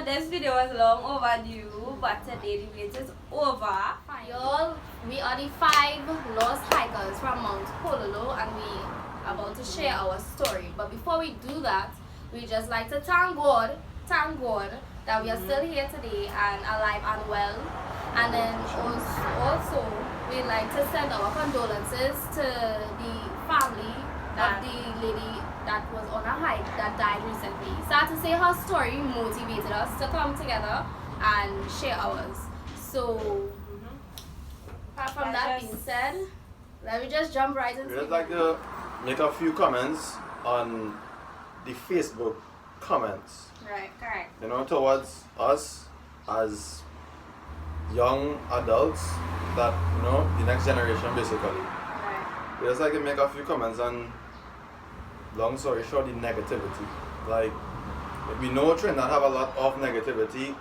this video was long overdue, but today the wait is over. Y'all, we are the 5 lost hikers from Mount Hololo, and we are about to share our story. But before we do that, we just like to thank God that we are still here today and alive and well. And then also we'd like to send our condolences to the family of the lady that was on a hike that died recently. Sad to say, her story motivated us to come together and share ours. So, apart from that being said, let me just jump right into it. We'd like to make a few comments on the Facebook comments. Right, correct. You know, towards us as young adults, that, you know, the next generation basically. Right. We just like to make a few comments on, long story short, the negativity. Like, we know Trinidad have a lot of negativity.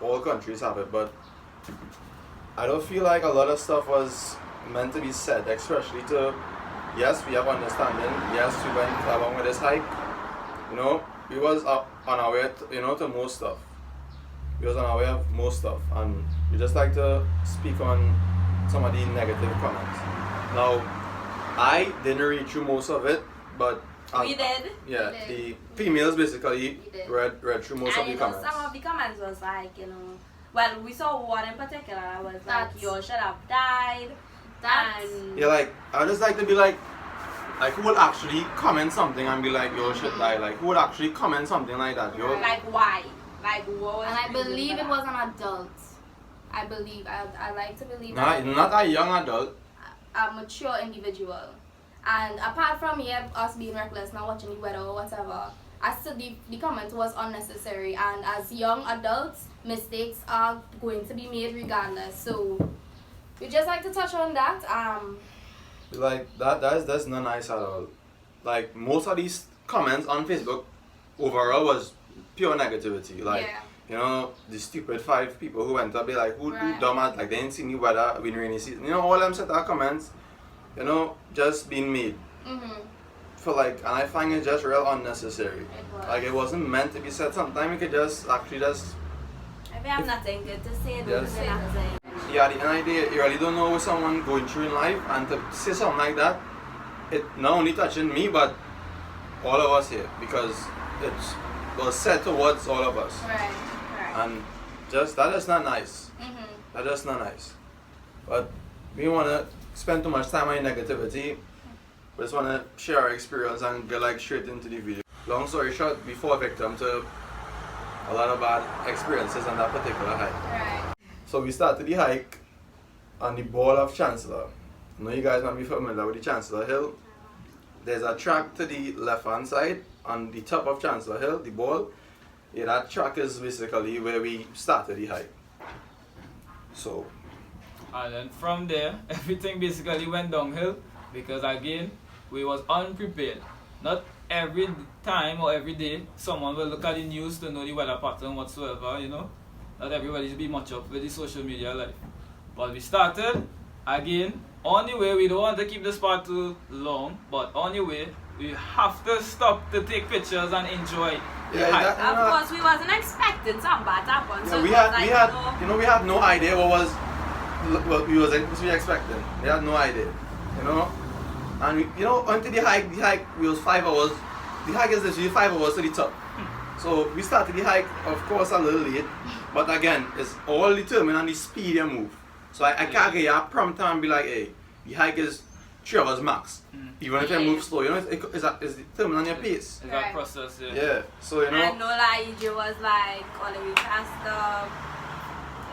All countries have it, but I don't feel like a lot of stuff was meant to be said, especially to, yes, we have understanding, yes, we went along with this hike, you know, we was on our way, to most stuff. We was on our way of most stuff, and we just like to speak on some of the negative comments. Now, I didn't read through most of it, but We did. Yeah, We did. the females basically read through most of the comments. Some of the comments was like, well, we saw one in particular that was like, you should have died. And Yeah, like, I just like to be like who would actually comment something and be like, yo, should die? Like, who would actually comment something like that, yo? like, why? Like, what was And I the reason believe for it that? was an adult. I like to believe Not a young adult. a mature individual. And apart from us being reckless, not watching the weather or whatever, I still the comment was unnecessary. And as young adults, mistakes are going to be made regardless. So we just like to touch on that. Like, that's not nice at all. Like, most of these comments on Facebook overall was pure negativity. Like, Yeah. you know, the stupid 5 people who went up, be like, who Right. dumb at, like, they didn't see any weather when rainy season. You know, all them set of comments, you know, just being made. For like, and I find it just real unnecessary. was. Like, it wasn't meant to be said. Sometimes we could just actually just, If you have nothing good to say, don't Yes. say nothing. yeah, the idea, you really don't know what someone going through in life, and to say something like that, it not only touching me, but all of us here, because it was said towards all of us. Right. And just, that is not nice. That is not nice. But we want to spend too much time on negativity. We just want to share our experience and get like straight into the video. Long story short, before victim to a lot of bad experiences on that particular hike. Right. So we started the hike on the ball of Chancellor. I know you guys might be familiar with the Chancellor Hill. There's a track to the left hand side on the top of Chancellor Hill, the ball. Yeah, that track is basically where we started the hike. So, And then from there, everything basically went downhill because again, we was unprepared. Not every time or every day someone will look at the news to know the weather pattern whatsoever, you know. Not everybody be much up with the social media life. But we started, again, on the way, we don't want to keep this part too long, but on the way, we have to stop to take pictures and enjoy the Yeah, hike. that- Of course, we wasn't expecting some bad happen. yeah, So we it had, was like, we had no idea what we was expecting. We had no idea, you know. And we, you know, until the hike was 5 hours. The hike is literally 5 hours to the top. So we started the hike, of course, a little late, but again, it's all determined on the speed you move. So I can't get you a prompt time and be like, hey, the hike is 3 hours max. Even if you move slow, you know, it's determined on your pace. It's that process, yeah. Yeah, so you know. And no lie, EJ was like, all the way faster.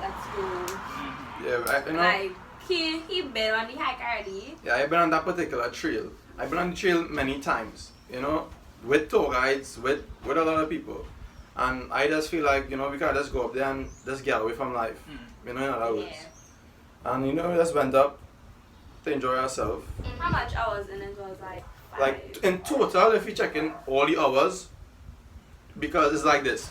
Let's go. Yeah, right, you know. Like, he been on the hike already. Yeah, I've been on that particular trail. I've been on the trail many times, you know, with tour guides, with a lot of people. And I just feel like, you know, we can just go up there and just get away from life, you know, in other words. Yeah. And, you know, we just went up to enjoy ourselves. How much hours in it was like? 5. Like, in total, if you check in all the hours, because it's like this.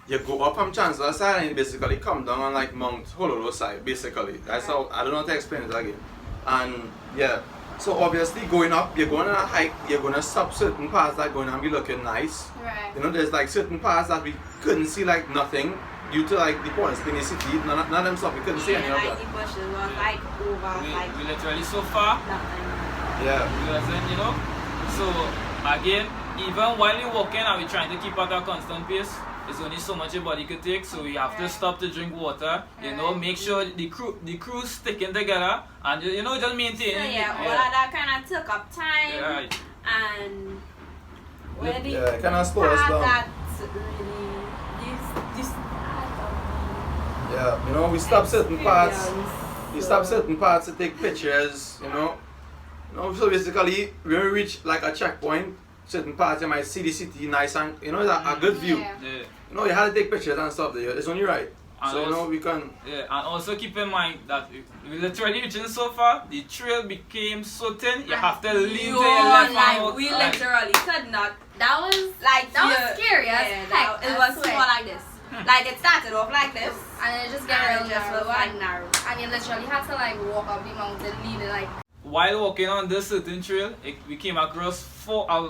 You go up from Chancellor side and you basically come down on like Mount Hololo side, basically. That's how, I don't know how to explain it again. And yeah, So obviously going up, you're going on a hike, you're going to stop certain parts that are going to be looking nice. Right. You know, there's like certain parts that we couldn't see like nothing due to like the point city. None of them stuff we couldn't see any of like that. the bushes was like over, like We literally so far. nothing. Yeah. You understand, you know? So again, even while you're walking and we're trying to keep at a constant pace, it's only so much your body could take, so we have to stop to drink water, you know, make sure the crew's sticking together and you know, just maintain So it. yeah, all of that kind of took up time, Yeah, right. and where the Yeah, it kind of slow us part down. that really this Yeah, you know, we stop certain parts. We stop certain parts to take pictures, you know. So basically, when we reach like a checkpoint, certain parts you might see the city nice and you know it's a good view. Yeah. Yeah. You know, you have to take pictures and stuff there. It's only right. And So you know we can. Yeah, and also keep in mind that we literally reaching so far, the trail became so thin, you have to lean to your left and like out. we Like, literally could not That was like that yeah, was scary as yeah, heck. it I was swear. more like this. Like it started off like this, And it just got and real it just narrow, was like narrow. and you literally had to like walk up the mountain leaning like while walking on this certain trail, we came across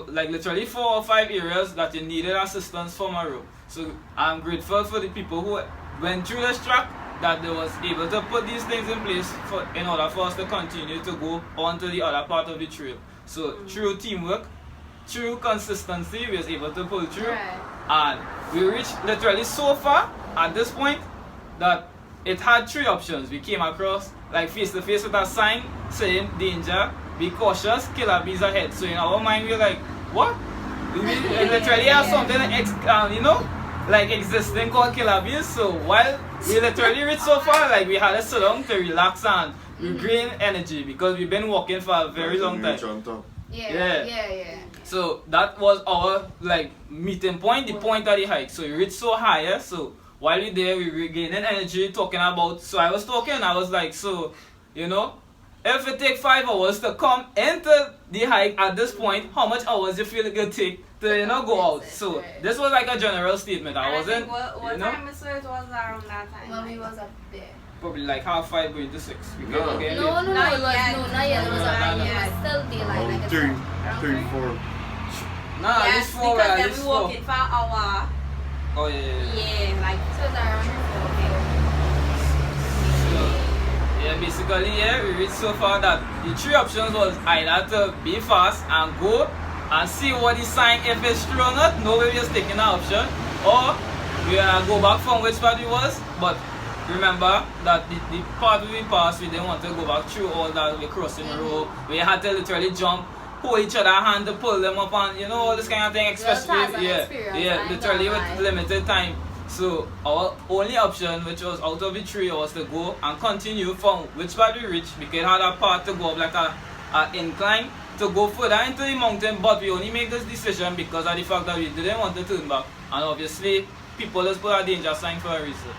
literally 4 or 5 areas that you needed assistance from a rope. So I'm grateful for the people who went through this track that they was able to put these things in place in order for us to continue to go on to the other part of the trail. So through teamwork, through consistency, we was able to pull through. right. And we reached literally so far at this point that it had 3 options. We came across like face to face with a sign saying danger, be cautious, killer bees ahead. So in our mind we were like, what? We literally have something you know, like existing called killer bees. So while we literally reached so far, like we had to sit down to relax and regain energy because we've been walking for a very long time. Yeah. So that was our like meeting point, the point of the hike. So we reached so higher. So while we there, we regaining energy, talking about. So I was talking, I was like, so you know, if it take 5 hours to come into the hike at this point, how much hours you feel it could take to you know go out? So this was like a general statement. I wasn't, What you know, time it was around that time? When we was up there. probably like 5:30 going to 6. We No. got okay, No, late. it was Not yet. not yet. It was Not around yet. it was still daylight. Like Three, around 3, 4. Nah, at Yes, least 4. because At then least we 4. walking for an hour. Oh yeah. Yeah, like So it was around 4. So, yeah, basically, yeah, we reached so far that the 3 options was either to be fast and go and see what the sign, if it's true or not, no way we was taking that option, or we go back from which part we was, but remember that the part we passed, we didn't want to go back through all that, we crossing the road, we had to literally jump, hold each other hand to pull them up and you know all this kind of thing, especially literally with limited time. So our only option, which was out of the 3, was to go and continue from which part we reached. We could have a part to go up like a incline to go further into the mountain, but we only made this decision because of the fact that we didn't want to turn back, and obviously people just put a danger sign for a reason.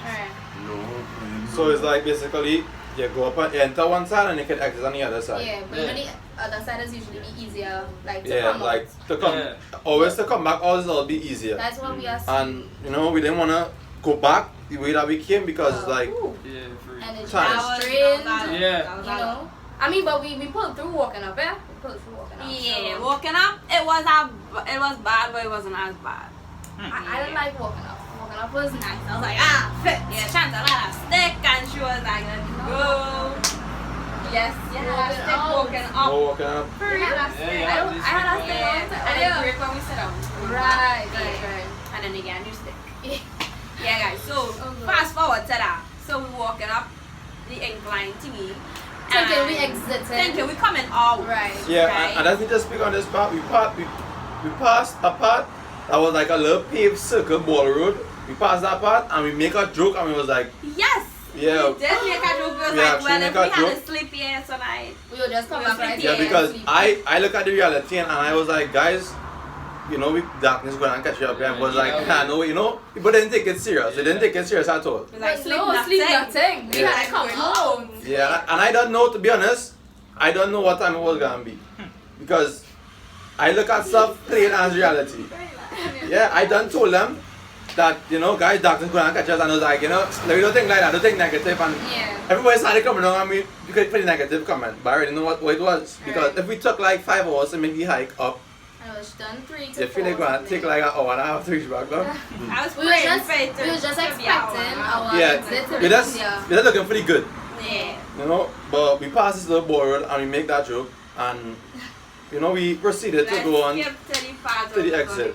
Alright. No. So it's like basically you go up and enter one side and you can exit on the other side. Yeah, but even the other side is usually be easier, like to Yeah, come like out. to come, always to come back, always will be easier. That's what we are And you know, we didn't want to go back the way that we came because like, Yeah, for real. and it's Time. strained, Yeah. you know. I mean, but we pulled through walking up, yeah? We pulled through walking up. yeah, so walking up. It was bad, but it wasn't as bad. I didn't like walking up. Walking up was nice. I was like, fit. Yeah, Chantal had a stick, and she was like, let's go. Yes, you had a Walking stick out. walking up. no walking up. For real? Yeah, I had a stick all the time. And then break when we sit down. Right. And then again, you stick. Yeah, guys. So Okay. fast forward to that. So we walking up the incline thingy. Thinking we and exited. Thinking we coming out. Right. Yeah, Right. and as we just speak on this part, we passed a part that was like a little paved circle ball road. We passed that part and we make a joke and we was like, Yes. yeah, We did make a joke. We was We like, actually well, make if a we had joke. to sleep here tonight. We will just come We will back right sleep yeah, here because and sleep. I look at the reality and I was like, guys, you know, darkness going to catch you up here. I was like, no, you know, people didn't take it serious. They didn't take it serious at all. It was like, But no, sleep nothing. We Yeah. had to come home. Yeah, and I don't know, to be honest, I don't know what time it was gonna be. Because I look at stuff plain as reality. Yeah, I done told them that, you know, guys, doctors go and catch us, and I was like, you know, we don't think like that, don't think negative, and everybody started coming on, and we could put a negative comment, but I already know what it was, because if we took like 5 hours to make the hike up, I was done 3 to 4. you feel like going to take like an hour and a half to reach back down? I was We were just expecting our exit to we're just looking pretty good, Yeah. you know, but we passed this little board and we make that joke, and, you know, we proceeded to go on to the exit.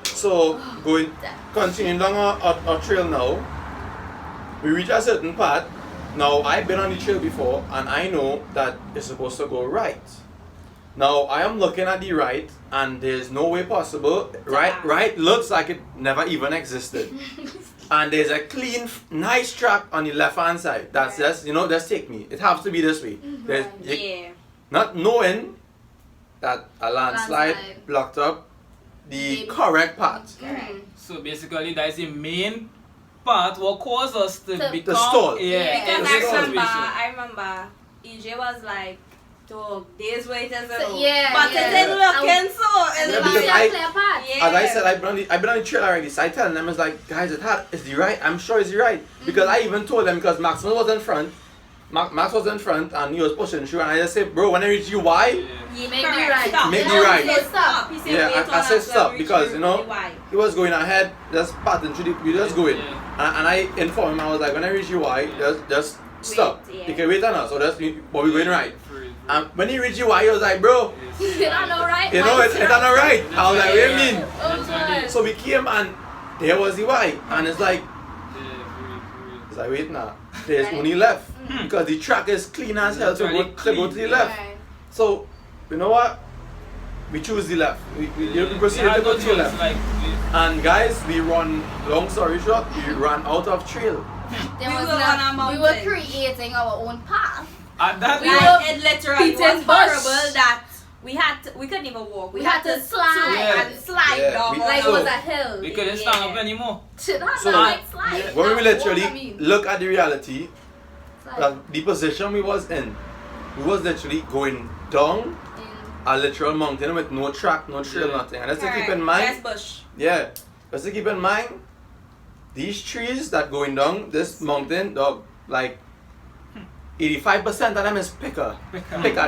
So, continuing down our trail now, we reach a certain part. Now, I've been on the trail before, and I know that it's supposed to go right. Now, I am looking at the right, and there's no way possible. Right looks like it never even existed. And there's a clean, nice track on the left-hand side. That's just, you know, just take me. It has to be this way. Not knowing that a landslide blocked up the correct path. So basically, that's the main part what caused us to become stall. Yeah, Because I remember EJ was like, "Dog, this way it is." But it is looking so. As I said, I've been on the trail already. So I tell them, it's like, guys, it's the right. I'm sure it's the right, because I even told them, because Max was in front. Max was in front and he was pushing through, and I just said, bro, when I reach you, why? Make me right. Make me right. Stop. Yeah, I said stop, because, you know, he was going ahead, just patting through we just going. And I informed him, I was like, when I reach you, why? Just stop. You can wait on us, so that's but we're going right. And when he reached you, why? He was like, bro, you don't know right. You know, it's not right. I was like, what do you mean? Oh, God. So we came and there was the Y, and it's like, wait now, there's only left. Because the track is clean as hell to go to the left. So, you know what? We choose the left. We proceeded to go to the left. And guys, we run, long story short, we ran out of trail. We were creating our own path. It literally was horrible that we couldn't even walk. We had to slide down. Like it was a hill. We couldn't stand up anymore. So when we literally look at the reality, the position we was in, we was literally going down a literal mountain with no track, no trail, nothing. And let's keep in mind, let's keep in mind, these trees that going down this mountain, dog, like 85% of them is picker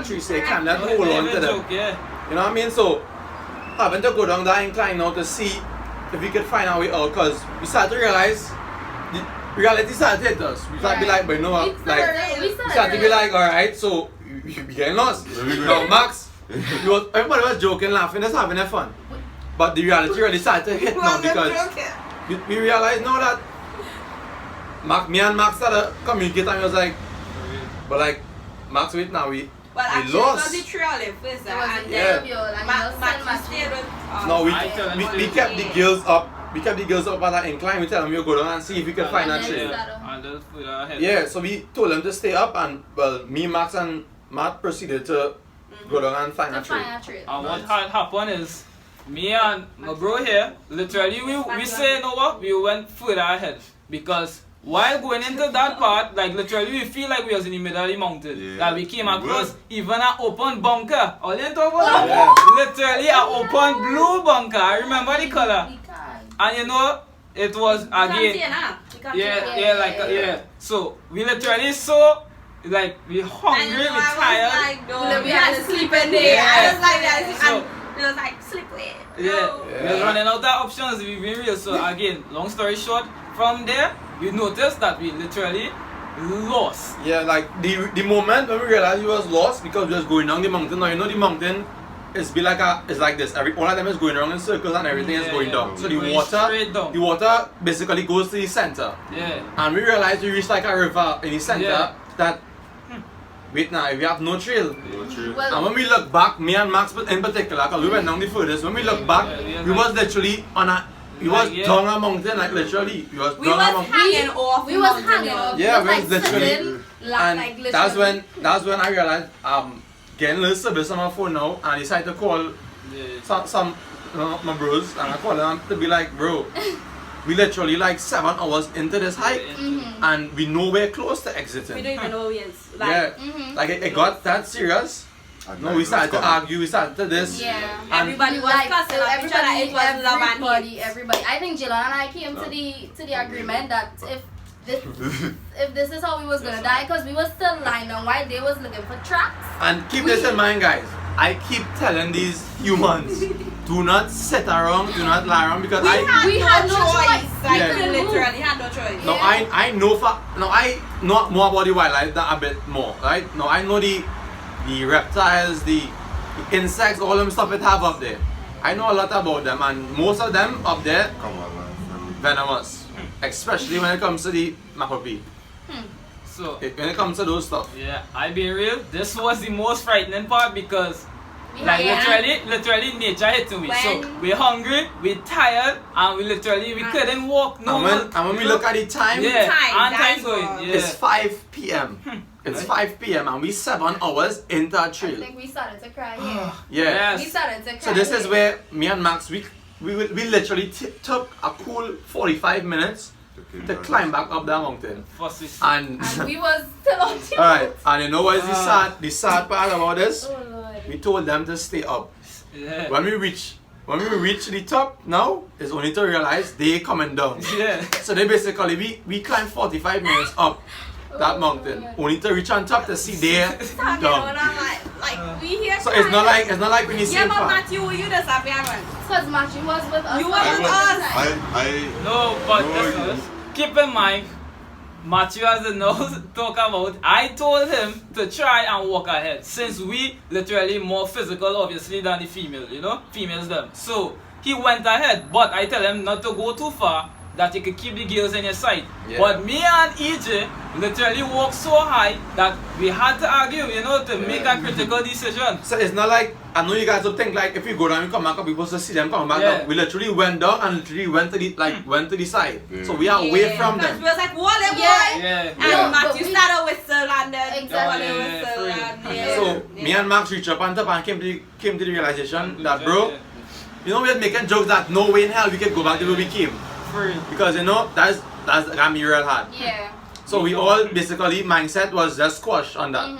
trees, so you can't let hold on to them. You know what I mean? So having to go down that incline now to see if we could find our way out, because we started to realize reality started to hit us. We started to be like, but you know what? We started to be like, alright, so we getting lost. Now, Max, everybody was joking, laughing, just having fun. But the reality really started to hit now, because we realized now that me and Max started communicating, and he was like, but like, Max, wait now, we lost. It was the trail first, and then Max stayed with No, we kept the girls up. We kept the girls up at that incline. We tell them we'll go down and see if we can find that trail. Yeah, so we told them to stay up, and well, me, Max, and Matt proceeded to go down and find that trail. And what had happened is, me and my bro here, literally we say, you know what, we went further ahead, because while going into that part, like literally we feel like we was in the middle of the mountain. That we came across even an open bunker. All you talk about? Literally an open blue bunker. I remember the color. And you know, it was again. So we literally saw, like, we hungry, we tired. We had to sleep in there. I was like that. So, it was like, sleep with. We were running out of options, we be real. So again, long story short, from there, we noticed that we literally lost. Yeah, like the moment when we realized we was lost, because we was going down the mountain. Now you know the mountain it's like this. One of them is going around in circles and everything is going down. So the water basically goes to the center. And we realized we reached like a river in the center that wait now, we have no trail. Well, and when we look back, me and Max in particular, because we went down the furthest, when we look back, we was literally on a down a mountain, like literally. We was hanging off. Yeah, we was literally. And that's when I realized getting a little service on my phone now, and I decided to call some my bros, and I called them to be like, bro, we literally like 7 hours into this hike, and we nowhere close to exiting. We don't even know where we is. Like it got that serious, No, we started to argue, we started to this. Yeah. Everybody was cussing at each other. It was love and hate. Everybody. I think Jillian and I came to the agreement that if this is how we was gonna die, because we was still lying down while they was looking for tracks. And keep this in mind, guys. I keep telling these humans, do not sit around, do not lie around, because we had no choice. Yeah. Literally had no choice. Now I know more about the wildlife than a bit more, right? Now I know the reptiles, the insects, all them stuff it have up there. I know a lot about them, and most of them up there venomous, especially when it comes to the macaque. So when it comes to those stuff. Yeah, I be real. This was the most frightening part because like literally nature hit me. So we're hungry, we're tired, and we couldn't walk no more. And when we look at the time, time going. It's 5 p.m. It's 5 p.m. and we 7 hours into a trail. I think we started to cry Yeah. Yes. We started to cry. So this is where me and Max we literally took a cool 45 minutes to climb back up that mountain. And we was still on the Alright, and you know what is the sad part about this? Oh Lord. We told them to stay up. Yeah. When we reach the top now, it's only to realize they coming down. Yeah. So they basically we climbed 45 minutes up that mountain, only to reach on top to see there down. Like we here. So it's not like when you see but Matthew, you just happy, man. Because Matthew was with us. You were with us. No, but listen, keep in mind, Matthew as the nose talk about, I told him to try and walk ahead since we literally more physical obviously than the female, you know, females them. So he went ahead, but I tell him not to go too far, that you could keep the girls in your sight. Yeah. But me and EJ literally walked so high that we had to argue, you know, to make a critical decision. So it's not like, I know you guys will think like if we go down and come back up, we're supposed to see them coming back up. We literally went down and literally went to the side. Yeah. So we are away from them. We was like, what boy? And Matthew started whistle and then Exactly. So me and Max reached up on top and came to the realization that bro, you know, we are making jokes that no way in hell we could go back to where we came. Because you know that's gonna be real hard. Yeah. So we all basically mindset was just squash on that.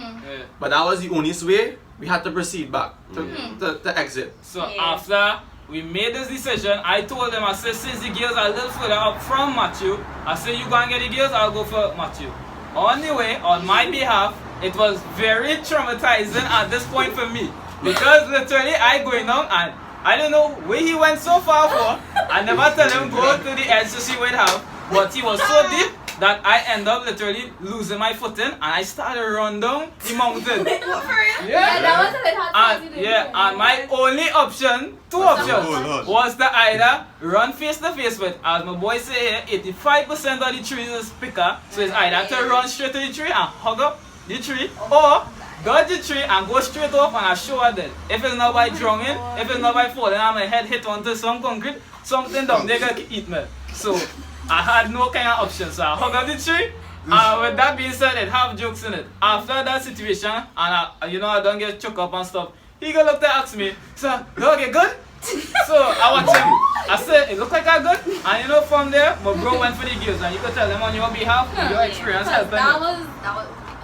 But that was the only way we had to proceed back to exit. So after we made this decision, I told them, I said, since the girls are a little further up from Matthew, I said, you go and get the girls, I'll go for Matthew. On the way, on my behalf, it was very traumatizing at this point for me. Because literally I going down and I don't know where he went so far for. I never tell him go to the edge to see what it have. But he was so deep that I end up literally losing my footing and I started to run down the mountain. Yeah, that was a little hard. And my only option, two options, was to either run face to face with, as my boy say here, 85% of the trees is picker. So it's either to run straight to the tree and hug up the tree, or dodge the tree and go straight off and I show her dead. If it's not by drowning, if it's not by falling and my head hit onto some concrete, something down there gonna eat me. So I had no kind of option. So I hug up the tree. And with that being said, it have jokes in it. After that situation, and I don't get choked up and stuff, he go look to ask me, so you okay good? So I watch him. I said, it look like I good. And you know from there, my bro went for the girls and you could tell them on your behalf, your experience helping that was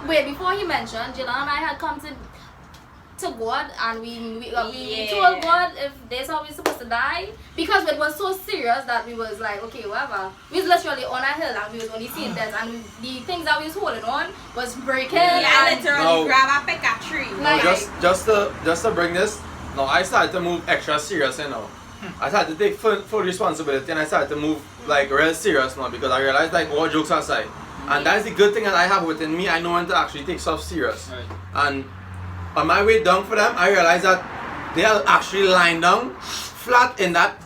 wait, before he mentioned, Jillian and I had come to God and we told God if this how we're supposed to die, because it was so serious that we was like, okay, whatever. We was literally on a hill and we was only seeing death, and the things that we was holding on was breaking. And literally grab a pick a tree. No, just to bring this, no, I started to move extra serious, you know. I started to take full responsibility and I started to move like real serious now, because I realized like all jokes aside. And that's the good thing that I have within me. I know when to actually take stuff serious. Right. And on my way down for them, I realized that they are actually lying down flat in that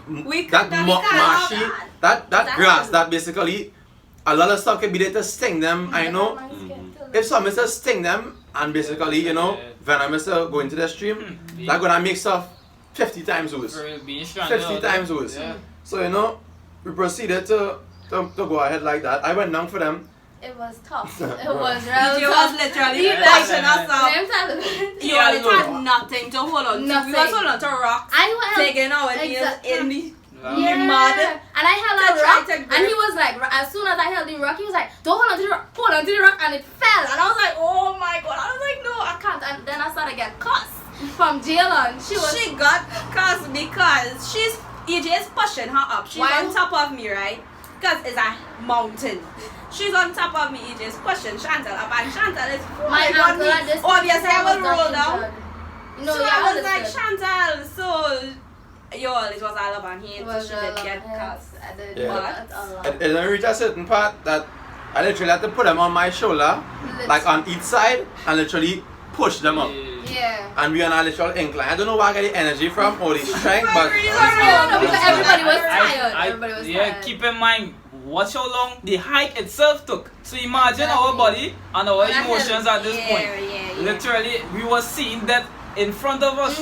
marshy, that grass that basically a lot of stuff can be there to sting them. I know if some is to sting them and basically, you know, venom is to go into the stream, that's gonna make stuff 50 times worse. 50 times worse. Yeah. So you know, we proceeded to go ahead like that. I went down for them. It was tough. It was real you tough. was literally pushing us up. You had nothing to hold on to. We was holding on to rocks. Taking our knees in the Yeah. Mud. And I held a rock, and he was like, as soon as I held the rock, he was like, don't hold on to the rock, hold on to the rock, and it fell. And I was like, oh my god. I was like, no, I can't. And then I started getting cussed from Jalen. She got cussed because EJ is pushing her up. She's on top of me, right? Because it's a mountain. She's on top of me, EJ is pushing Chantal up, and Chantal is my uncle at this obviously I will roll down. No, so yeah, I was like, Chantal, so it was all love and hate, so she did get cussed. It didn't reach a certain part that I literally had to put them on my shoulder, like on each side, and literally push them up. Yeah. And we are on a literal incline. I don't know where I get the energy from or the strength, but because everybody was tired. Everybody was tired. Keep in mind, watch how long the hike itself took. So imagine our body and our emotions at this point. Literally, we were seeing that in front of us.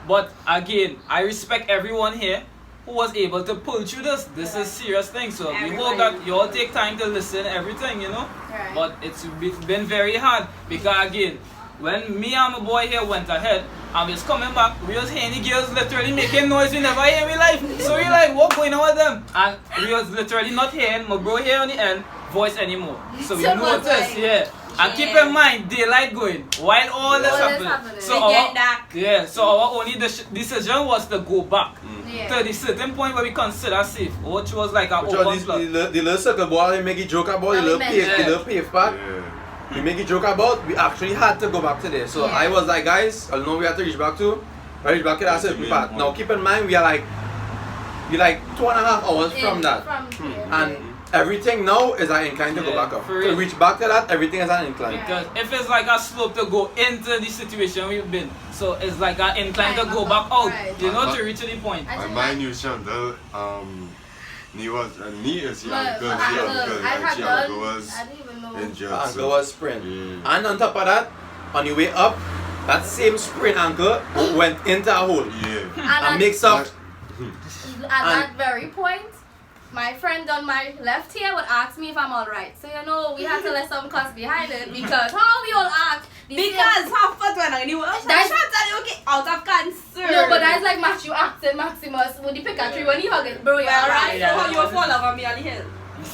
But again, I respect everyone here who was able to pull through this. This is serious thing. So we hope that you all take time to listen everything, you know. But it's been very hard because again, when me and my boy here went ahead and we was coming back, we was hearing the girls literally making noise we never hear in life. So we like, what going on with them? And we was literally not hearing my bro here on the end voice anymore. So we noticed, and keep in mind, daylight going while all this happening. So our only decision was to go back to the certain point where we consider safe, which was like an open plot. The little circle ball, they make a joke about the little pave part. We make a joke about, we actually had to go back to there. So I was like, guys, I know we have to reach back to that certain part. Now keep in mind, we're like 2.5 hours from that. And everything now is an incline to go back up. To reach back to that, everything is an incline. Because if it's like a slope to go into the situation we've been, so it's like an incline to go back out, you know, to reach to the point. I mind you, Chantal, he was the uncle, and she uncle was injured. Uncle was sprained. And on top of that, on the way up, that same sprained ankle went into a hole. And mixed up. At that very point, my friend on my left here would ask me if I'm alright. So you know, we had to let some cuss behind it because how we all act. Because her foot went on you. That's out of concern. No, but that's like Matthew acting Maximus with the Pikachu when he hugged it. Bro, you're alright. So you fall over me on the hill.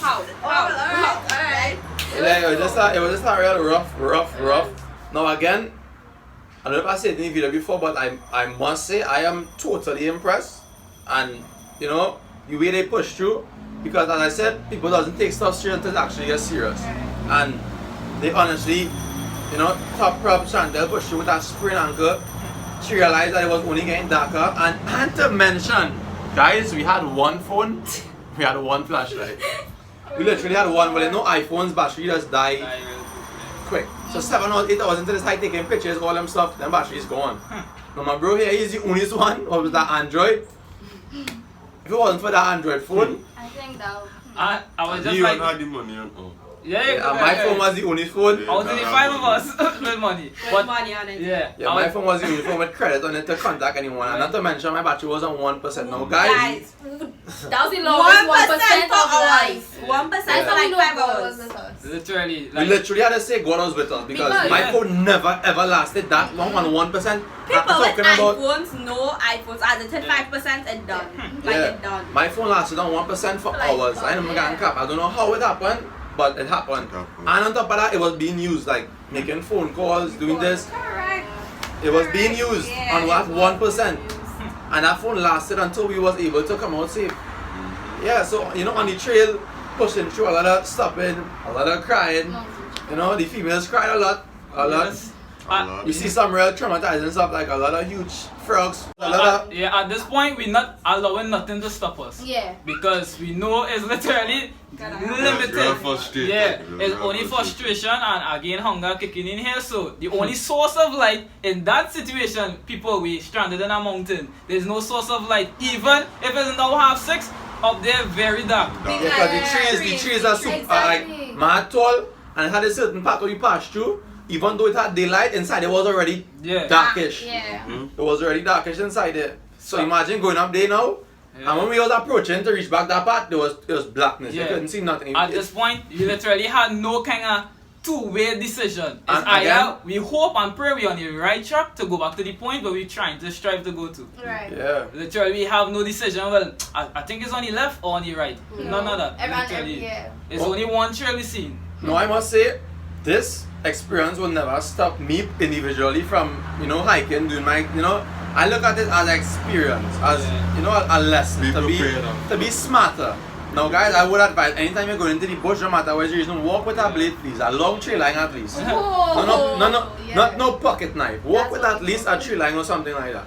How? Alright. It was just a real rough. Now again, I don't know if I said it in the video before, but I must say I am totally impressed. And you know, the way they push through, because as I said, people doesn't take stuff serious until it actually gets serious. And they honestly, you know, top prop Chantal pushed through with that sprained ankle. She realized that it was only getting darker. And to mention, guys, we had one phone, we had one flashlight. We literally had one, but no iPhone's battery just died quick. So 7 or 8 hours into this hike taking pictures, all them stuff, then battery is gone. Now my bro here, he's the only one with that Android. If it wasn't for that Android phone, I think that I was just you like, had the money on. My phone was the only phone. Out of the 5 of us with money. With money on it. Yeah, my phone was the only phone with credit on it to contact anyone. And not to mention, my battery was on 1%. Now, guys, that was the lowest 1% of life. 1% for like 5 hours. Literally. We literally had to say God was with us because my phone never ever lasted that long on 1%. People with iPhones, no iPhones, as it hit 5% and done. Like it done. My phone lasted on 1% for hours. I never got cap. I don't know how it happened, but it happened. And on top of that, it was being used, like making phone calls, doing this. Correct. It was being used on that 1%. And that phone lasted until we was able to come out safe. Yeah, so you know, on the trail, pushing through a lot of stopping, a lot of crying. You know, the females cried a lot. You see some real traumatizing stuff, like a lot of huge frogs. At this point, we're not allowing nothing to stop us. Because we know it's literally limited. It's only frustration and again hunger kicking in here. So the only source of light in that situation, people, we stranded in a mountain. There's no source of light, even if it's now 6:30 up there, very dark. Because the trees are super, like mad tall, and it had a certain part where we passed through. Even though it had daylight, inside it was already darkish. It was already darkish inside there. So imagine going up there now, and when we was approaching to reach back that part, there was blackness. You couldn't see nothing. At this point, you literally had no kind of two-way decision. It's And either again, we hope and pray we're on the right track to go back to the point where we're trying to strive to go to. Right. Yeah. Literally, we have no decision. Well, I think it's on the left or on the right. None of that. Literally. It's only one trail we see. No, I must say, this experience will never stop me individually from, you know, hiking, doing my, you know, I look at it as an experience, as, you know, a lesson to be smarter. Now, guys, I would advise anytime you're going into the bush, no matter where you're using, walk with a blade, please. A long tree line at least. Not no pocket knife. Walk with at least a tree line or something like that.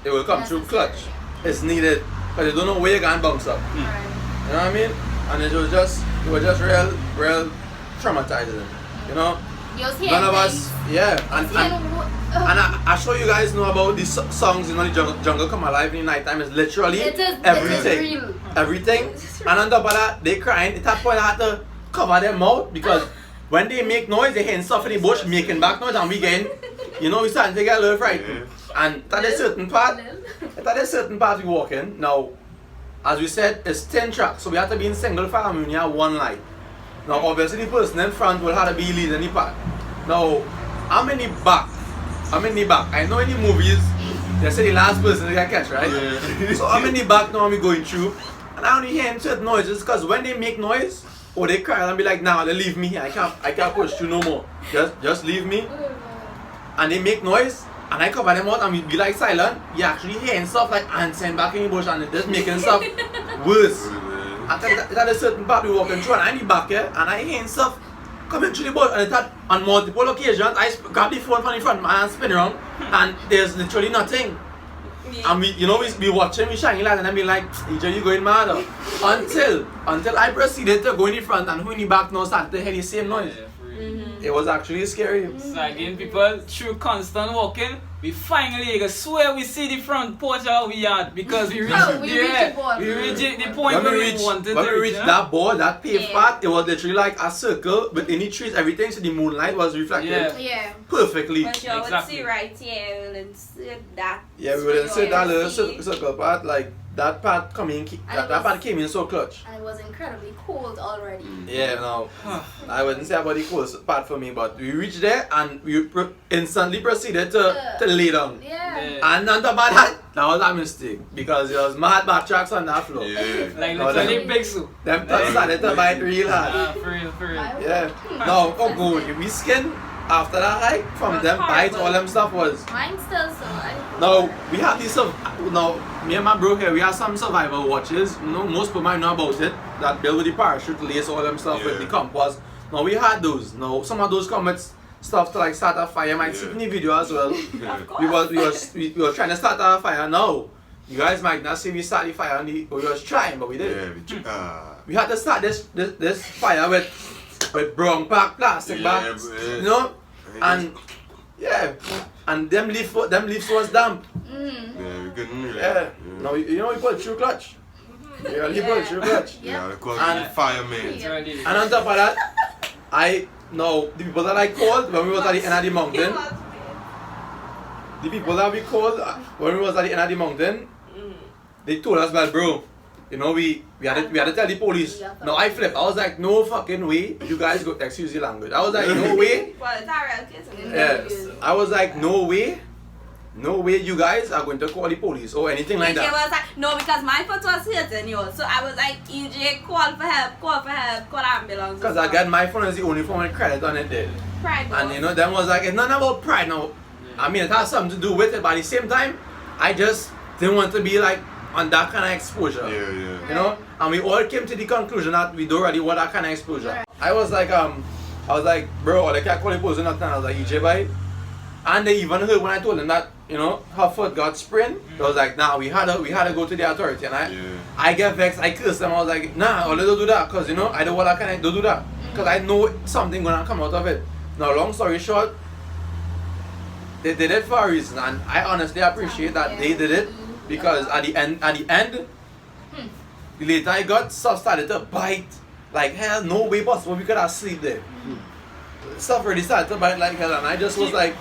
It will come through clutch. It's needed, but you don't know where you're going to bounce up. You know what I mean? And it was just real traumatizing. You know? None of us, yeah. And I show you guys know about these songs, you know, the jungle come alive in the night time. It's literally everything. Everything. And on top of that, they crying. At that point, I had to cover their mouth because when they make noise, they hear stuff in the bush making back noise, and we getting, you know, we starting to get a little frightened. And at a certain part we walk in. Now, as we said, it's 10 tracks, so we have to be in single file when we have one light. Now, obviously, the person in front will have to be leading the path. Now, how many back? I know in the movies, they say the last person they get catch, right? Yeah. So how many back now are we going through? And I only hear certain noises because when they make noise, or they cry and be like, nah, they leave me here. I can't push through no more. Just leave me. And they make noise, and I cover them out, and we be like silent. You actually hearing stuff like ants back in the bush, and it's making stuff worse. At a certain part we walking through, and I need back here, and I hearing stuff coming through the bush, and on multiple occasions, I grab the phone from the front man and spin around, and there's literally nothing. And we watching, we shining light, and I be like, EJ, you going mad? Until I proceeded to go in the front, and who in the back now started to hear the same noise. It was actually scary. So again, people, through constant walking, we finally, I swear, we see the front porch of our yard because we reached the point where we wanted to reach. When we reached that board, that paved path, it was literally like a circle with any trees, everything, so the moonlight was reflected perfectly. But you would see right here, we wouldn't see that. Yeah, we wouldn't see that little circle part, like that part part came in so clutch. And it was incredibly cold already. Yeah, no, I wouldn't say about the coolest part for me, but we reached there and we instantly proceeded to lay down. And on top of that was a mistake because there was mad backtracks on that floor. Like literally big soup. Them thugs started to bite real hard. For real. Yeah. No, good. We skinned after that hike from them bites, all them stuff was. Mine still so. No, we have these me and my bro here, we have some survival watches. No, most people might know about it. That build with the parachute, lace, all them stuff with the compass. No, we had those. No, some of those come with stuff to like start a fire. You might see in the video as well. We were trying to start a fire. No, you guys might not see we start the fire. We was trying, but we did. We had to start this fire with brown pack plastic bags, you know, and and them leaves was damp. We couldn't really. No, you know we put it through clutch. You really put it through clutch. Yeah, we call it fireman. And on top of that, the people that I called when we was at the end of the mountain, they told us, well, bro, you know, we had to tell the police. No, I flipped. I was like, no fucking way. You guys go, excuse the language. I was like, no way. I was like, no way. No way you guys are going to call the police or anything like that. EJ was like, no, because my foot was hurting, yo. So I was like, EJ, call for help, call ambulance. Because I got my phone as the only phone with credit on it there. Pride. And you know, them was like, it's not about pride now. I mean, it has something to do with it, but at the same time, I just didn't want to be like on that kind of exposure. You know? And we all came to the conclusion that we don't really want that kind of exposure. I was like, bro, they can't call the police or nothing. I was like, EJ, bye. And they even heard when I told them that, you know, her foot got sprained. They was like, nah, we had to go to the authority. And I get vexed, I cursed them. I was like, nah, I'll don't do that. Because, you know, I don't want that kind of, don't do that. Because I know something going to come out of it. Now, long story short, they did it for a reason. And I honestly appreciate that they did it. Because at the end, later I got stuff started to bite. Like hell, no way possible we could have sleep there. Stuff really started to bite like hell, and I just was like,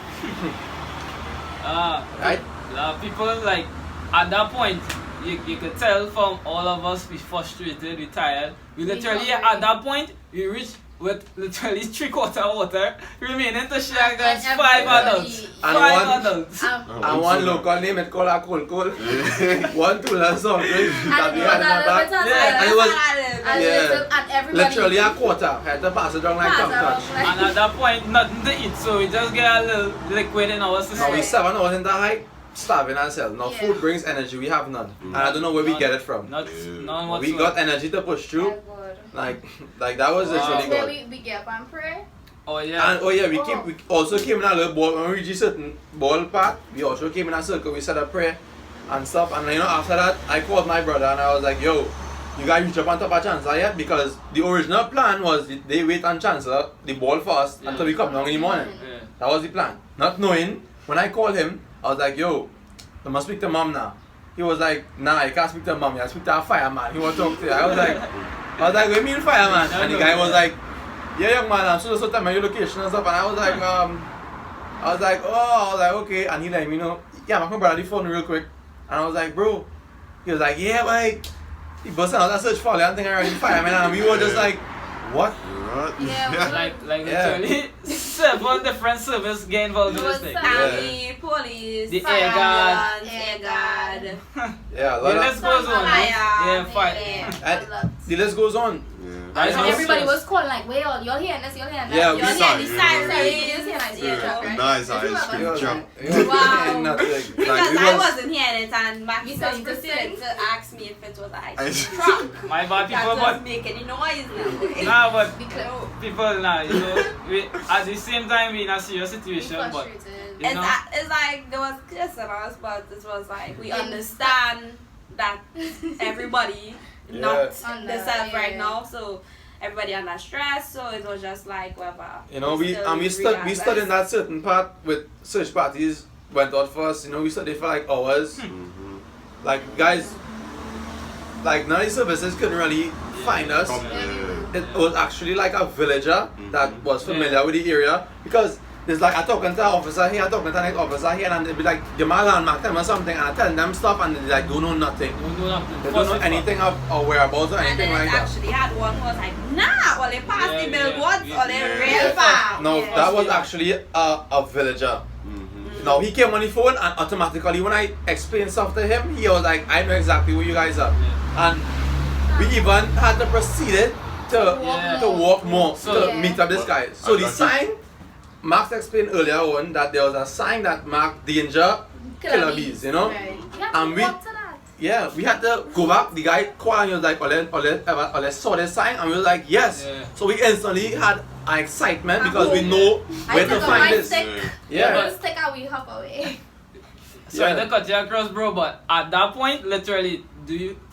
people like at that point, you could tell from all of us we frustrated, we tired. We literally at that point we reached with literally 3/4 water, remaining to share against 5 adults. And 5 adults. And one local name it called a cool. One tool and some drink that we had in the back. And it was and everybody literally a quarter. Had to pass it down like tongue touch. And at that point, nothing to eat, so we just get a little liquid in our system. Now we 7 hours in the hike, starving ourselves. Now food brings energy, we have none. And I don't know where we get it from. None whatsoever. We got energy to push through. Like that was literally good. We get up and pray. Oh yeah. And we also came in a little ball when we reached a certain ball part. We also came in a circle. We said a prayer and stuff. And after that, I called my brother and I was like, "Yo, you guys reach up on top of Chancellor yet?" Because the original plan was they wait on Chancellor the ball first until we come down in the morning. Yeah. That was the plan. Not knowing when I called him, I was like, "Yo, I must speak to mom now." He was like, "Nah, you can't speak to mom. You have to speak to a fireman. He want to talk to you." I was like, "What do you mean fireman?" And the guy was like, "Yeah, young man, I'm supposed to tell me your location and stuff." And I was like, okay. And he let me know, "Yeah, my brother the phone real quick." And I was like, "Bro," he was like, "Yeah, like, he busted out a search for you and think I already fireman." And we were just like, "What?" Yeah, like literally 7 different services get involved in this thing. Army, police, The fire air guard. ambulance, air guard. Yeah, a The lot of, list goes on. Yeah, fire. and the list goes on. That's And how everybody serious. was calling like, "Wait, you're hearing this, you're hearing that." Yeah, you're we hearing saw the it. sirens, Yeah. Nice ice cream jump. Wow. Nothing. Because we I was- wasn't hearing it and Max You just said you proceeded just to ask me if it was an ice Ice cream truck. My bad That people, doesn't but make any noise now. but Be clear. people now, we at the same time we in a serious situation, but Frustrated. you know, It's like there was kiss on us, but it was like we understand that everybody not Under, themselves right yeah. now, so everybody under stress, so it was just like whatever. we stood in that certain part with search parties went out for us. We stood there for like hours. Like guys, like none of the services couldn't really find us. It was actually like a villager that was familiar with the area because there's like I talking to an officer here, I talking to an officer here, and they'd be like, "Give my landmark them or something," and I tell them stuff, and they like don't know nothing. They don't know anything of our whereabouts or And anything then like it that. actually had one who was like, "Nah, well they passed the billboards, or they Yeah. real far." No, Yeah. that was actually a villager. Now he came on the phone and automatically when I explained stuff to him, he was like, "I know exactly where you guys are," and we even had to proceed to walk more to meet up this guy. So the sign, Max explained earlier on that there was a sign that marked danger, killer bees, Right. You have to And we- walk to that. Yeah, we had to go back. The guy called and he was like, Ole saw the sign, and we were like, yes. Yeah. So we instantly had an excitement because we know where to find this. Yeah. We'll stick and we hop away. sorry Yeah. to cut you across, bro, but at that point, literally,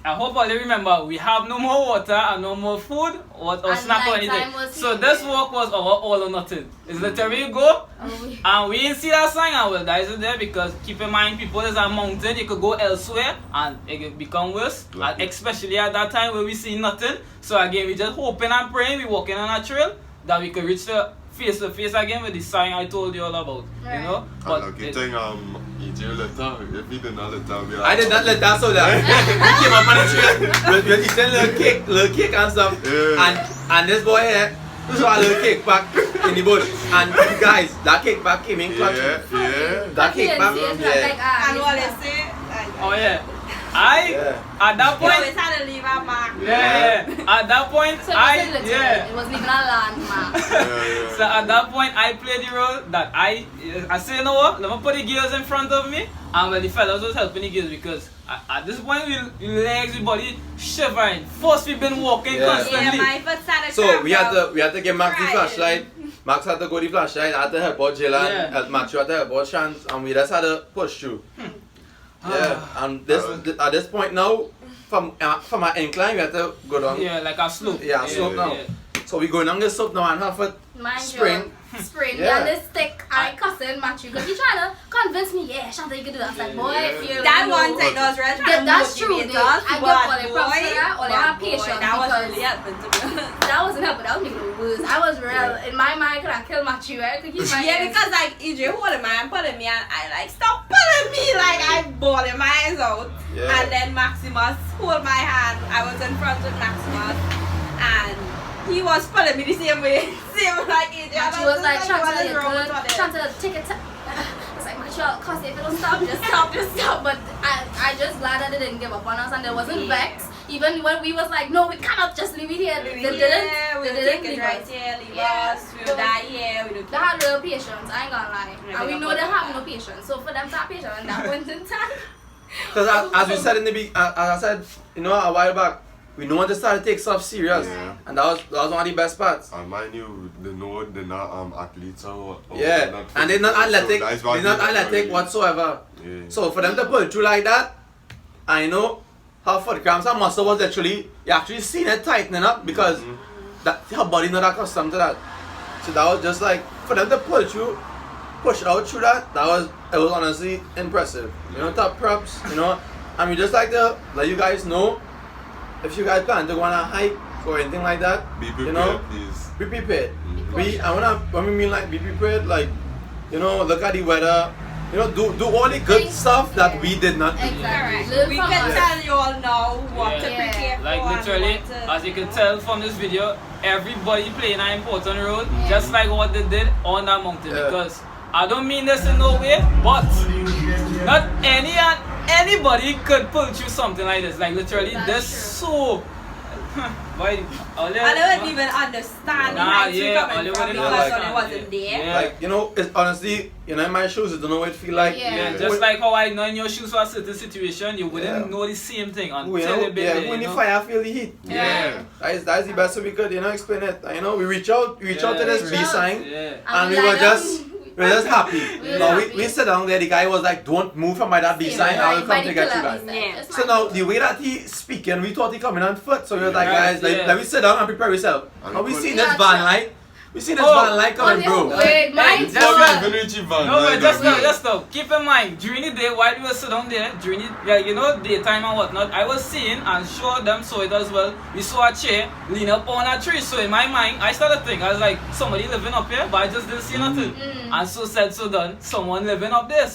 I hope all you remember, we have no more water and no more food or And snack or nighttime anything. was So here. this walk was our all or nothing. It's literally you go, and we didn't see that sign and well that is there because keep in mind people is a mountain, you could go elsewhere and it could become worse. And especially at that time where we see nothing. So again we just hoping and praying, we walking on a trail that we could reach the face to face again with the sign I told you all about. Right. You know? But lucky thing, you let down. If you did not let down, I did not let that so that we came up on the trail. We were eating little cake and stuff. Yeah. And this boy here, this was a little cake back in the bush. And guys, that cake back came in clutch. Yeah. That cake back, And what they say, Oh yeah. At that you point, always had to leave a mark. yeah. At that point, So it wasn't literal. yeah. It was leaving a landmark. So at that point, I played the role that I say, you know what, let me put the girls in front of me, and when the fellas was helping the girls because at this point, we legs, we body shivering. First, we've been walking Yeah. constantly. Yeah, my foot started So we had cramping. to give Max the Right. flashlight. Max had to go the flashlight. I had to help out Jayla, Yeah. help Matthew had to help out Shans, and we just had to push through. Yeah, and at this point now, from our incline, we had to go down. Yeah, like a slope. Yeah, slope now. So we going down the slope now and half it Mind spring. Spring. Yeah. And this stick, I cussing Matthew because he's trying to convince me, yeah, Shanta, you can do that. I was like, boy, if you That one thing was really trying to that's true. motivate They, us, I give but all the props to that, all the have boy, patience that was because really helping to be honest. that wasn't helping. That was making it worse. I was real in my mind. Could I kill Matthew? Right? Could keep my Yeah, hands. because like EJ holding my hand, pulling me, and I like stop pulling me, like I bawling my eyes out. Yeah. And then Maximus hold my hand. I was in front with Maximus, and he was following me the same way. Same like AJ. And she was like, Chantal, you're good. Chantal, take it. It's like, Michelle, cause if you don't stop, just stop. But I just glad that they didn't give up on us and there wasn't vex. Even when we was like, no, we cannot just leave it here. They didn't take it leave right us. here, leave us. We'll die here. They had real patience, I ain't gonna lie. And we know they have no patience. So for them to have patience at that point in time. Because as we said in the as I said, you know, a while back, we know when to start to take stuff serious. Yeah. And that was one of the best parts. And mind you, they know they're not athletes or Yeah. not And they're not athletic. So that's They're not athletic whatsoever. Yeah. So for them to pull through like that, I know how for the grams and muscle was actually, you actually seen it tightening up because that her body not accustomed to that. So that was just like, for them to pull through, push it out through that, it was honestly impressive. You know, top props, you know. And we just like to let you guys know, if you guys plan to go on a hike or anything like that, Be prepared, you know, please. be prepared. When we mean like be prepared, like, you know, look at the weather, you know, do all the good stuff that we did not do. Exactly. We can tell you all now what to prepare for. Like literally, as you can tell from this video, everybody playing an important role, just like what they did on that mountain. Yeah. Because I don't mean this in no way, but not anybody could pull through something like this. Like literally, this so. Why? I don't even understand the heights we coming from because I wasn't there. Yeah. Like, you know, it's honestly, you know, in my shoes, you don't know what it feel like. Yeah. Just like how I know in your shoes for a certain situation, you wouldn't know the same thing until You know, you've been there. when You the know? fire feel the heat. Yeah. That's the best way we could, you know, explain it. You know, we reach out to this B sign, Yeah. and we were just happy. Now we sit down there, the guy was like, don't move from by that B sign, I will come to get you guys. Yeah. So now, the way that he speaking, we thought he coming on foot, so we was like, Right, guys, let me sit down and prepare yourself. And Now we we seen put- this van light, coming, bro. Wait, my Just God. No, but just stop. Keep in mind, during the day while we were sitting down there, during the, you know, daytime and whatnot, I was seeing, and sure them saw it as well. We saw a chair lean up on a tree. So in my mind, I started thinking, I was like, somebody living up here, but I just didn't see nothing. And so said, so done, someone living up there.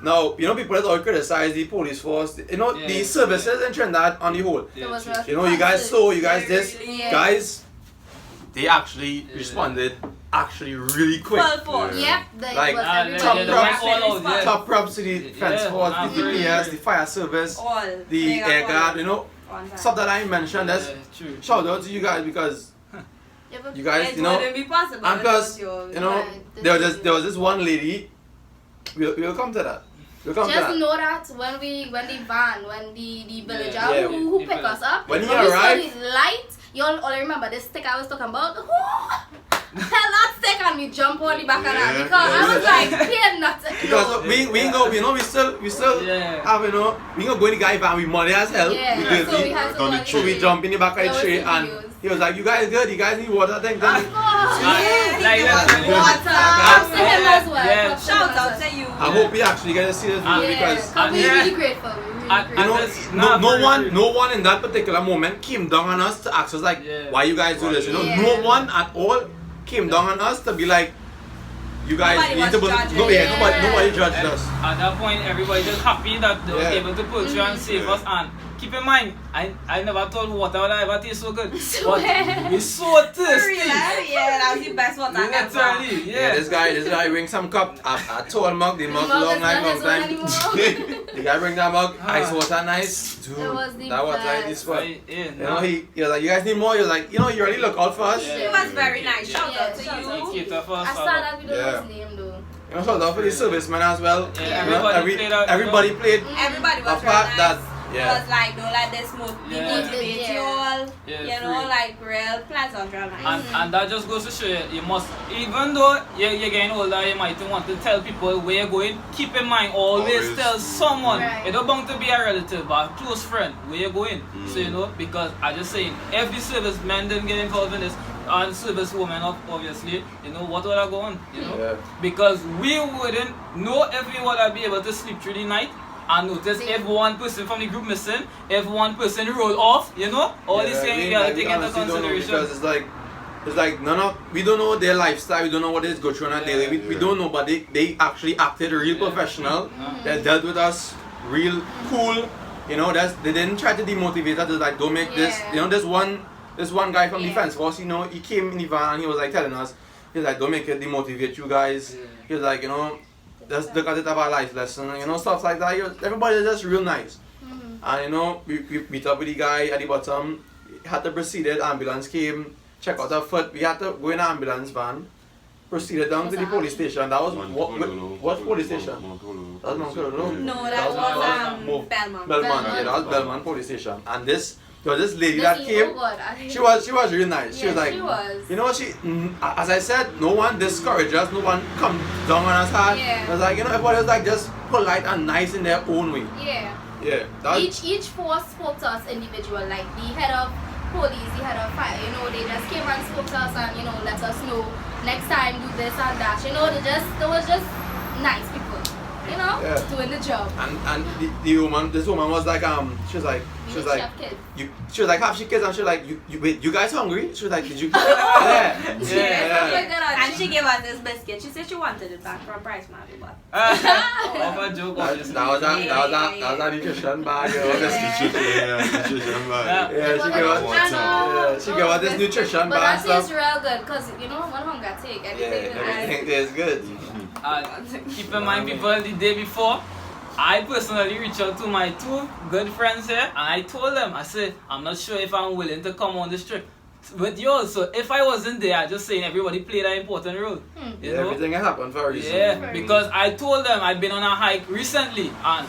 Now, you know, people that all criticize the police force, you know, Yeah, the services in Trinidad on the whole. Yeah, true. You know, you guys saw, you guys this, Yeah. guys, they actually responded actually really quick. Full force. Yep. Like, top props. Top props to the defense force, the DPS, the fire service, All. the air guard, you know, stuff that I mentioned. That's True. shout out to you guys because you guys, It you know, wouldn't be possible and plus, without you know, there was this one lady. We'll come to that. We'll come to Just that. know that when the villager Yeah, who pick us up, When he we saw arrived- the light, you all remember this stick I was talking about? Hell, that stick and we jump on the back of that Yeah, because I yeah. was like, here nothing. Because we ain't go, you know, we still Yeah. have, you know, we ain't go in the guy van, we money as hell. Yeah, We so we busy. had to Done go the on So we tree. jump in the back of There the was tree the and videos. he was like, you guys good, you guys need water, thank you. Of course. Like that. Props to him as well. Yeah. Props to him Shout as out well. to you. I hope we actually get to see this video Yeah, because we're Yeah. really grateful. We're really And- you grateful. know, that's not very no one in that particular moment came down on us to ask us like, Yeah. why you guys do this? You know, Yeah. no one at all came down on us to be like, you guys Nobody need to was judging. nobody judged And us. at that point, everybody just happy that they were Yeah. able to pull through and save us. And keep in mind, I never thought water would ever taste so good. But we so thirsty. Yeah, that was the best one I ever. Literally, Yeah, yeah. this guy bring some cup. I told mug, the mug Mug long is not time. his own anymore. The guy bring that mug, Ah. ice water nice. Dude, It was the that was like best. this spot. Yeah, You know, he was like, you guys need more. He was like, you know, you really look out for us. Yeah. It was very nice. Shout Yeah, out to shout out. you. Cater for us. I saw that we don't know Yeah. his name though. You know, shout out for the servicemen as well. Yeah, You know, everybody played out, everybody played. Everybody was Apart real nice. that, yeah. It was like, don't let this Yeah. motivate you all. Yeah, You know, free. like real pleasant, real nice. And that just goes to show you, you must, even though you're getting older, you might want to tell people where you're going, keep in mind, always Always. tell someone. Right. It don't bound to be a relative, but a close friend, where you're going. So, you know, because I just saying, if the servicemen didn't get involved in this, and servicewomen, obviously, you know, what would I go on? You know? Yeah. Because we wouldn't know if we would be able to sleep through the night and notice if one person from the group missing, if one person roll off, you know, all these things you gotta take into consideration. Because it's like none of we don't know their lifestyle, we don't know what they go through on a daily. We don't know, but they actually acted real professional. They dealt with us real cool. You know, they didn't try to demotivate us. Like, don't make this. Yeah. You know, this one this one guy from Yeah. defense force, you know, he came in the van and he was like telling us, he was like, don't make it demotivate you guys. He was like, you know, just look at it as a life lesson, you know, stuff like that. Everybody is just real nice. And you know, we meet up with the guy at the bottom, had to proceed it, ambulance came, check out our foot, we had to go in an ambulance van, proceeded down to the police station. That was what police station? That was Mount Cololo. No, that was Belmont. Belmont, yeah, that was Belmont police station. And there was this lady that Oh came. God, She was really nice. She Yeah, was like, she was. you know, as I said, no one discouraged us, no one come down on us hard. Yeah. It was like, you know, everybody was like just polite and nice in their own way. Yeah. Yeah. That was, Each force spoke to us individual, like the head of police, the head of fire, you know, they just came and spoke to us and, you know, let us know next time do this and that. You know, they was just nice people, you know, Yeah. doing the job. and this woman was like, she was like, she was like, have she kids? And she was like, you guys hungry? She was like, did you? Yeah. And she gave us this biscuit. She said she wanted it back from Price Market, but Off a joke, That obviously. was a nutrition bag. Nutrition bag. Yeah, she gave us this nutrition But bag that and stuff. tastes real good because, you know, when hunger take, everything Everything is good. Keep in mind, people, the day before, I personally reached out to my two good friends here and I told them, I said, I'm not sure if I'm willing to come on this trip with you. So if I wasn't there, I just saying everybody played an important role. You know? Everything happened for a reason. Yeah, because I told them I've been on a hike recently and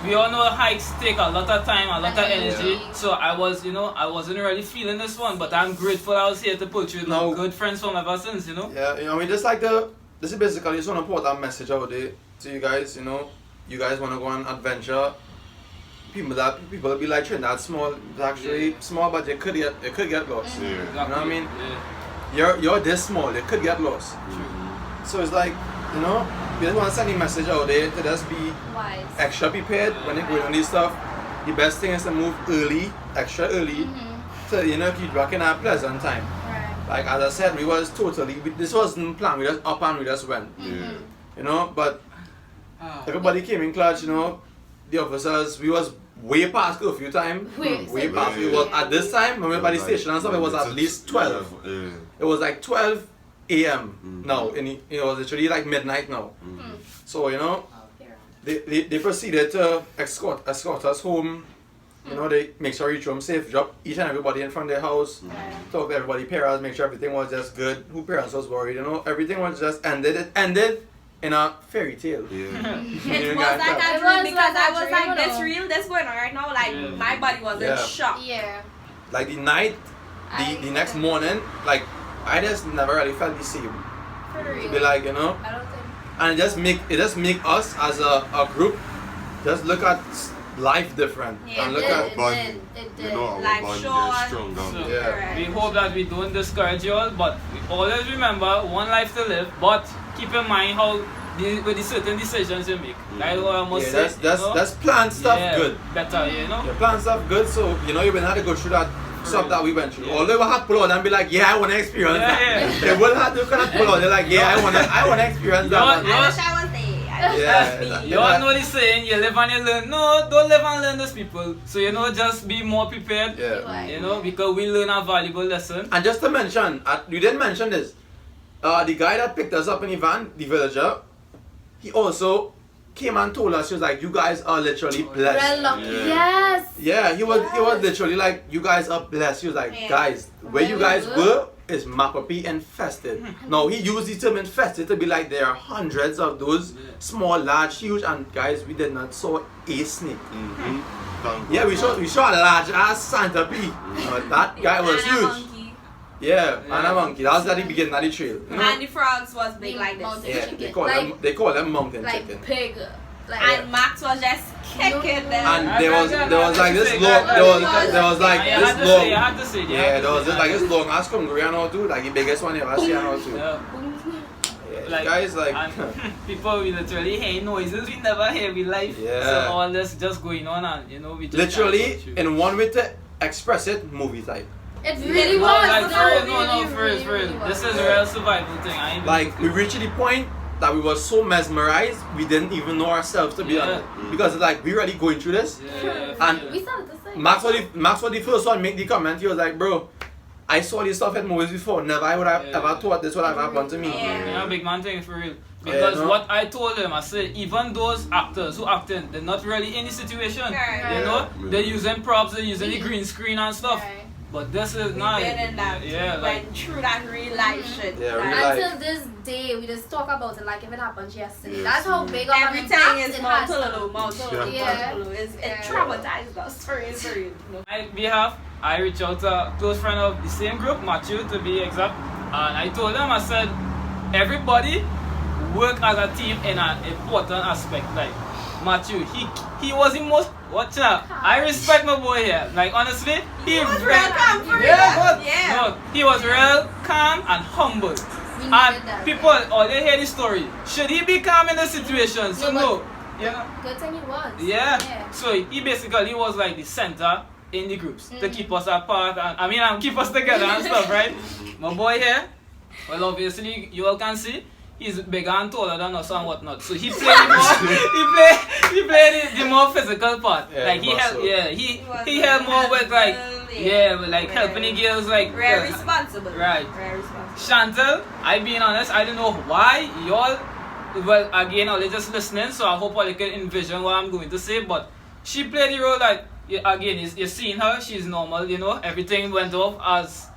we all know hikes take a lot of time, a lot of energy. So I wasn't really feeling this one, but I'm grateful I was here to put you No. good friends from ever since, you know? Yeah, you know, I mean, this is basically just want to put that message out there to you guys, you know. You guys want to go on adventure. People will be like Trinidad small, it's actually small, but they could get lost. Yeah. You know what I mean? Yeah. You're this small, they could get lost. So it's like, you know, we just want to send a message out there to just be wise. extra prepared when you're going on this stuff. The best thing is to move early, extra early, so you know keep back in a pleasant time. Right. Like as I said, this wasn't planned. We just up and we just went. Yeah. You know, but everybody came in clutch. You know, the officers. We was way past curfew time. Way past. Yeah. It was at this time when we were by the station and stuff. It was at least 12. Yeah. It was like 12 a.m. now. It was literally like midnight now. So you know, they proceeded to escort us home. You know, they make sure we reach home safe, drop each and everybody in front of their house, talk to everybody, parents, make sure everything was just good. Who parents was worried, you know, everything was just ended. It ended in a fairy tale. Yeah. it was like a It dream was because like I a was dream, like, you this know. real, this going on right now. Like my body was in shock. Yeah. Like the night, the next morning, like I just never really felt the same. For To real. be like, you know, I don't think. and it just make us as a group just look at life different Yeah, and It look did, at it Bond. did, it You did. know, our Like bond Sean. gets stronger. So, Yeah. we hope that we don't discourage you all, but we always remember one life to live, but keep in mind how with the certain decisions you make. Like what I must say, that's plan stuff good. Better, you know? Your plan stuff good, so you know you will have to go through that stuff that we went through. Although we have to pull out and be like, yeah, I wanna experience that. They will have to kind of pull out, they're like, yeah, I wanna experience that. I wish I was there. Yeah, You all know the saying, you live and you learn. No, don't live and learn those people. So you know, just be more prepared. Yeah. You know, because we learn a valuable lesson. And just to mention, you didn't mention this. The guy that picked us up in the van, the villager, he also came and told us, he was like, you guys are literally blessed. Real lucky. Yeah. Yes. Yeah, he was literally like, you guys are blessed. He was like, guys, where you guys were is Mapapi infested. Now he used the term infested to be like there are hundreds of those small, large, huge, and guys, we did not saw a snake. Yeah, we saw a large ass centipede. But that guy was And a huge. monkey. Yeah, and a monkey. That was at the beginning of the trail. You know? And the frogs was big like this. Mountain Yeah, chicken. they call them mountain like chicken. pig. Like And Max was just kicking them. And there was like this long, there was like You this had to say, you long. had to say. Yeah, there was like this long ass congory and all too, like the biggest one you ever seen and all too. Yeah. Yeah, guys like. and people we literally hear noises we never hear in life. Yeah. So all this just going on and you know we just Literally, can't go through. in one way to express it, movie type. it really No, was. like, No, for real, for real. This is was. real survival thing. I ain't Like we reached the point that we were so mesmerized, we didn't even know ourselves to be honest. Because like we really going through this. Yeah, And We started the same. Max was the first one to make the comment. He was like, bro, I saw this stuff in movies before. Never I would have ever thought this would have happened to me. Yeah, big man thing for real. Because what I told them, I said, even those actors who acting, they're not really in the situation. You know, they're using props, they're using the green screen and stuff. But this is not. Went through that real life shit. Yeah, real life. Until this day, we just talk about it like if it happened yesterday. That's how big of an everything impact is it Mount has. Tololo. Yeah. It traumatized us for real. On my behalf, I reached out to a close friend of the same group, Matthew to be exact, and I told him, I said, everybody work as a team in an important aspect. Like Matthew, he was the most. Watch out! I respect my boy here. Like honestly, he was real calm for no, he was real calm and humble. And people, they hear the story. Should he be calm in the situation? So no. Yeah. Good thing he was. Yeah. So he basically was like the center in the groups to keep us apart and keep us together and stuff, right? My boy here, well obviously you all can see he's bigger and taller than us and whatnot. So he played he played the more physical part. Yeah, like he helped more with like helping the girls like very responsible. Right. Very responsible. Chantal, I being honest, I don't know why y'all again they just listening, so I hope all you can envision what I'm going to say, but she played the role like again, you're seeing her, she's normal, you know, everything went off as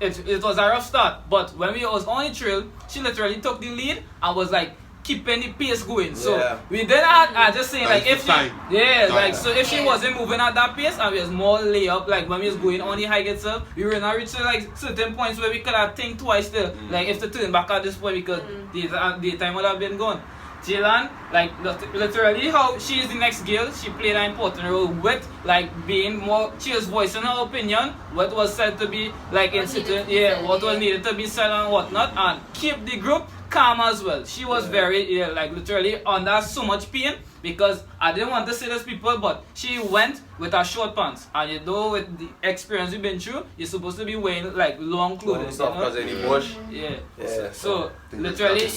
it was a rough start, but when we was on the trail, she literally took the lead and was like keeping the pace going. So we then I just saying like if she so if she wasn't moving at that pace and we was more lay up, like when we was going on the hike itself, we were not reaching like certain points where we could have think twice still, like if to turn back at this point because the time would have been gone. Jaylan, like literally how she is the next girl, she played an important role with like being more, she was voicing her opinion, what was said to be like in certain, what was needed to be said and whatnot, and keep the group calm as well. She was very, like literally under so much pain because I didn't want to say this people, but she went with her short pants, and you know with the experience we've been through, you're supposed to be wearing like long clothing. Stuff because any bush. So literally,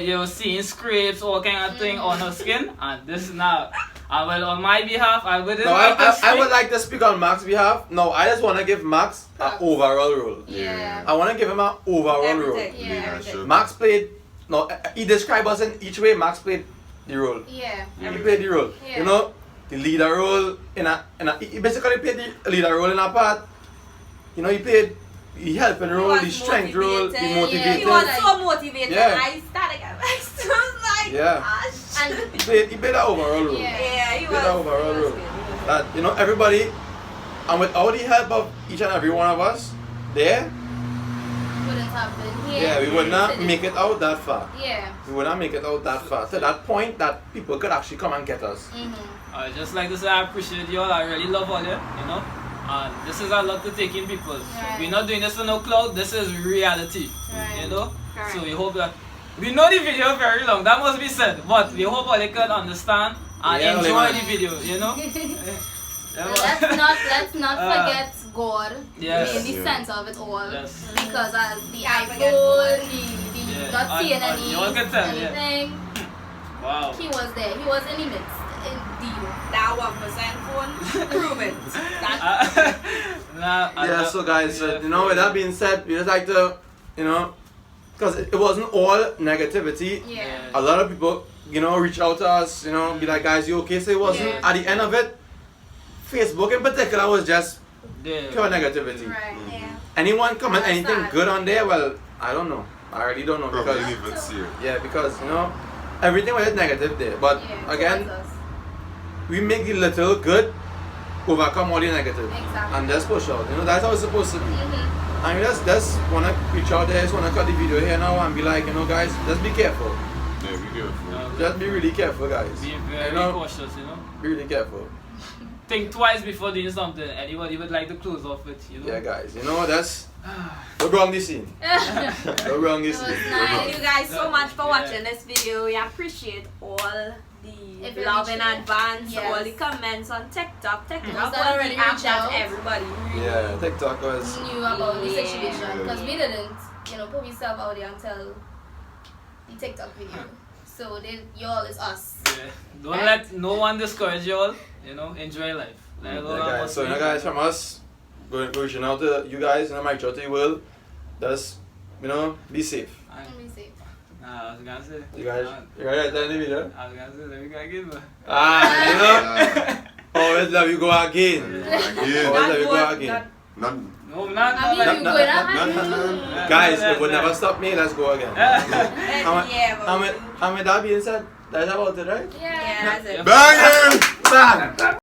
you were seeing scrapes, all kind of thing on her skin, and this is now. And well, on my behalf, I would. No, I would like to speak on Max's behalf. No, I just want to give Max an overall role. I want to give him an overall role. Max played. No, he described us in each way. Max played the role. He played the role. You know, the leader role he basically played the leader role in a part. You know, he helping role, the strength role, the motivated. He was so motivated. I started he played that overall role. He played that overall role. That, you know, everybody, and without the help of each and every one of us there, wouldn't have been here. We would not make it out that far. We would not make it out that far. To that point that people could actually come and get us. I just like to say I appreciate you all. I really love all you, you know. And this is a lot to take in people. We're not doing this for no clout. This is reality, you know. So we hope that we know the video very long. That must be said, but we hope all you can understand and enjoy the video, you know. Let's not forget God being the center of it all, because as the iPhone, the not seeing anything, wow, he was there. He was in the midst. Indeed. That 1% phone, prove it. So guys, you know, with that being said, we just like to, you know, because it wasn't all negativity. A lot of people, you know, reach out to us, you know, be like, guys, you okay? So it wasn't, at the end of it, Facebook in particular was just pure negativity. Anyone comment anything good on there? Well, I don't know. I really don't know. Probably even see it. Because, you know, everything was negative there. But again, we make the little good overcome all the negative. And just push out. You know, that's how it's supposed to be. And we just want to reach out there, just want to cut the video here now and be like, you know, guys, just be careful. Yeah, be careful. Just be really careful, guys. Be very cautious, you know. Be really careful. Think twice before doing something. Anybody would like to close off with, you know? Yeah, guys, you know, that's... Don't wrong this scene. Don't wrong this scene. Thank you guys so much for watching this video. We appreciate all the love in advance, all the comments on TikTok. TikTok was already reached out to everybody. Yeah, TikTok was... knew about the situation, because we didn't, you know, put myself out there until the TikTok video. So y'all is us. Don't let no one discourage y'all. You know, enjoy life. Guys, so you know, guys, from us, reaching out to you guys, my church world. Just, be safe. Be safe. Nah, I was gonna say. You guys at the end of the video? I was gonna say, let me go again, but. Always love you go again. Again. Always love you go again. Not. No, not Guys, it would never stop me. Let's go again. How many that being said? That's about it, right? Yeah. That's it. Bang! Bang!